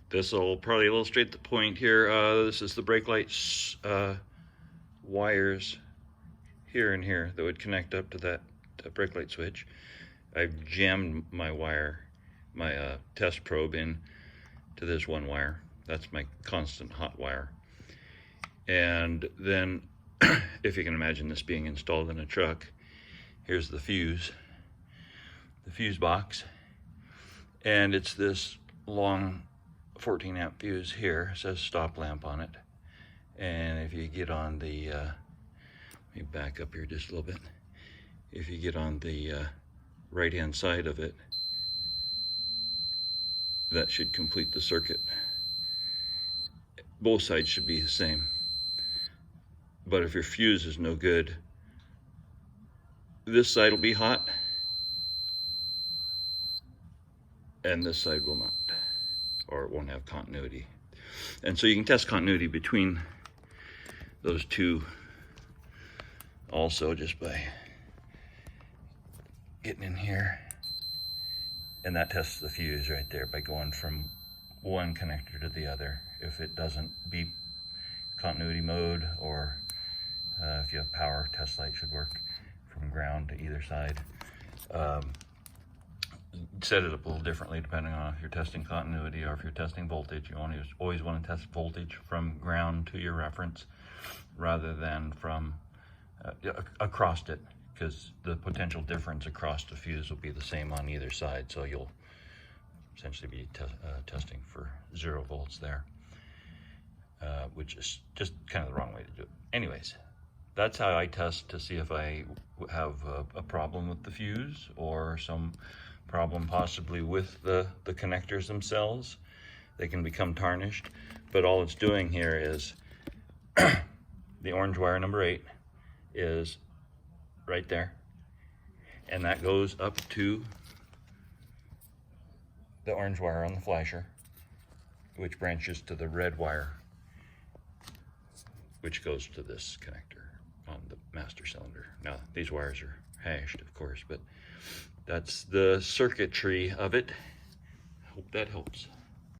this will probably illustrate the point here. This is the brake lights wires here and here that would connect up to that brake light switch. I've jammed my wire, my test probe in to this one wire. That's my constant hot wire. And then, if you can imagine this being installed in a truck, here's the fuse box, and it's this long 14 amp fuse here. It says stop lamp on it. And if you get on the, let me back up here just a little bit. If you get on the right hand side of it, that should complete the circuit. Both sides should be the same. But if your fuse is no good, this side will be hot and this side will not, or it won't have continuity. And so you can test continuity between those two also just by getting in here, and that tests the fuse right there by going from one connector to the other. If it doesn't beep continuity mode, or if you have power, test light should work from ground to either side. Set it up a little differently depending on if you're testing continuity or if you're testing voltage. You always want to test voltage from ground to your reference rather than from across it, because the potential difference across the fuse will be the same on either side, so you'll essentially be testing for 0 volts there, which is just kind of the wrong way to do it. Anyways, that's how I test to see if I have a problem with the fuse or some problem possibly with the connectors themselves. They can become tarnished, but all it's doing here is the orange wire number 8 is right there, and that goes up to the orange wire on the flasher, which branches to the red wire, which goes to this connector on the master cylinder. Now, these wires are hashed, of course, but that's the circuitry of it. Hope that helps.